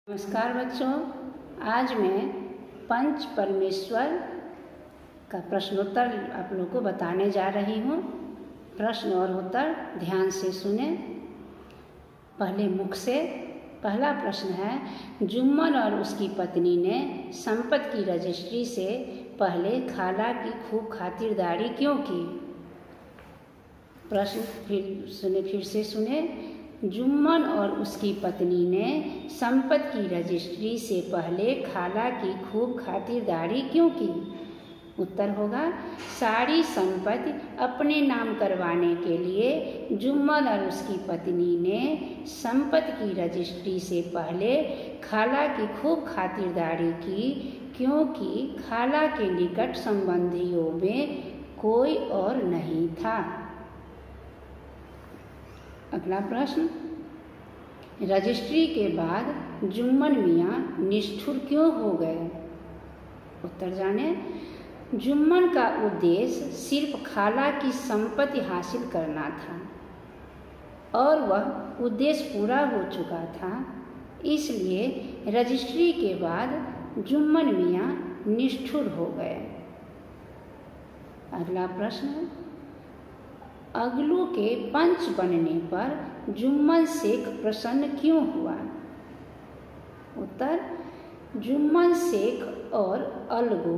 नमस्कार बच्चों, आज मैं पंच परमेश्वर का प्रश्नोत्तर आप लोगों को बताने जा रही हूँ। प्रश्न और उत्तर ध्यान से सुने। पहले मुख से पहला प्रश्न है, जुम्मन और उसकी पत्नी ने संपत्ति की रजिस्ट्री से पहले खाला की खूब खातिरदारी क्यों की? प्रश्न फिर से सुने। जुम्मन और उसकी पत्नी ने संपत्ति की रजिस्ट्री से पहले खाला की खूब खातिरदारी क्यों की? उत्तर होगा, सारी संपत्ति अपने नाम करवाने के लिए जुम्मन और उसकी पत्नी ने संपत्ति की रजिस्ट्री से पहले खाला की खूब खातिरदारी की, क्योंकि खाला के निकट संबंधियों में कोई और नहीं था। अगला प्रश्न, रजिस्ट्री के बाद जुम्मन मियाँ निष्ठुर क्यों हो गए? उत्तर जाने। जुम्मन का उद्देश्य सिर्फ खाला की संपत्ति हासिल करना था और वह उद्देश्य पूरा हो चुका था, इसलिए रजिस्ट्री के बाद जुम्मन मियाँ निष्ठुर हो गए। अगला प्रश्न, अगलू के पंच बनने पर जुम्मन शेख प्रसन्न क्यों हुआ? उत्तर, जुम्मन शेख और अलगू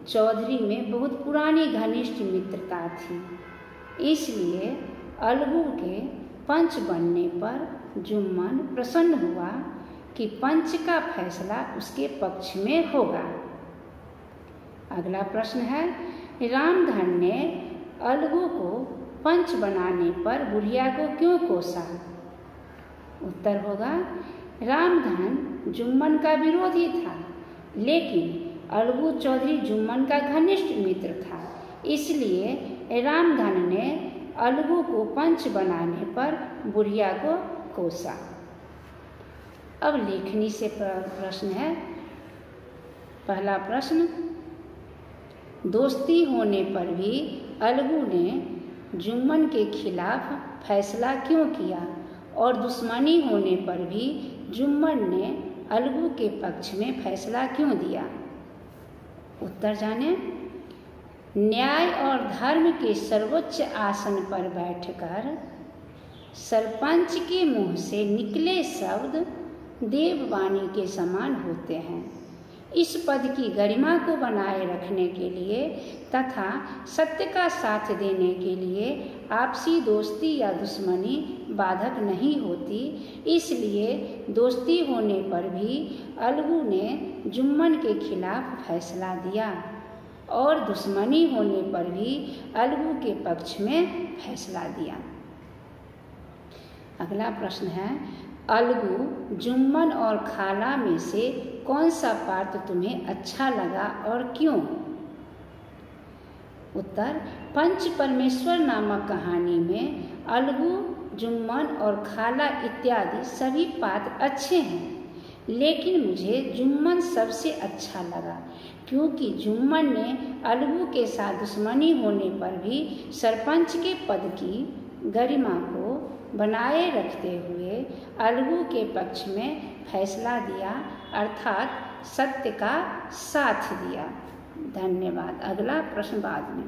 चौधरी में बहुत पुरानी घनिष्ठ मित्रता थी, इसलिए अलगू के पंच बनने पर जुम्मन प्रसन्न हुआ कि पंच का फैसला उसके पक्ष में होगा। अगला प्रश्न है, रामधन ने अलगू को पंच बनाने पर बुढ़िया को क्यों कोसा? उत्तर होगा, रामधन जुम्मन का विरोधी था, लेकिन अलगू चौधरी जुम्मन का घनिष्ठ मित्र था, इसलिए रामधन ने अलगू को पंच बनाने पर बुढ़िया को कोसा। अब लेखनी से प्रश्न है। पहला प्रश्न, दोस्ती होने पर भी अलगू ने जुम्मन के खिलाफ फैसला क्यों किया और दुश्मनी होने पर भी जुम्मन ने अलगू के पक्ष में फैसला क्यों दिया? उत्तर जाने। न्याय और धर्म के सर्वोच्च आसन पर बैठकर सरपंच के मुंह से निकले शब्द देववाणी के समान होते हैं। इस पद की गरिमा को बनाए रखने के लिए तथा सत्य का साथ देने के लिए आपसी दोस्ती या दुश्मनी बाधक नहीं होती, इसलिए दोस्ती होने पर भी अलगू ने जुम्मन के खिलाफ फैसला दिया और दुश्मनी होने पर भी अलगू के पक्ष में फैसला दिया। अगला प्रश्न है, अलगू, जुम्मन और खाला में से कौन सा पात्र तुम्हें अच्छा लगा और क्यों? उत्तर, पंच परमेश्वर नामक कहानी में अलगू, जुम्मन और खाला इत्यादि सभी पात्र अच्छे हैं, लेकिन मुझे जुम्मन सबसे अच्छा लगा, क्योंकि जुम्मन ने अलगू के साथ दुश्मनी होने पर भी सरपंच के पद की गरिमा को बनाए रखते हुए अलगू के पक्ष में फैसला दिया, अर्थात सत्य का साथ दिया। धन्यवाद। अगला प्रश्न बाद में।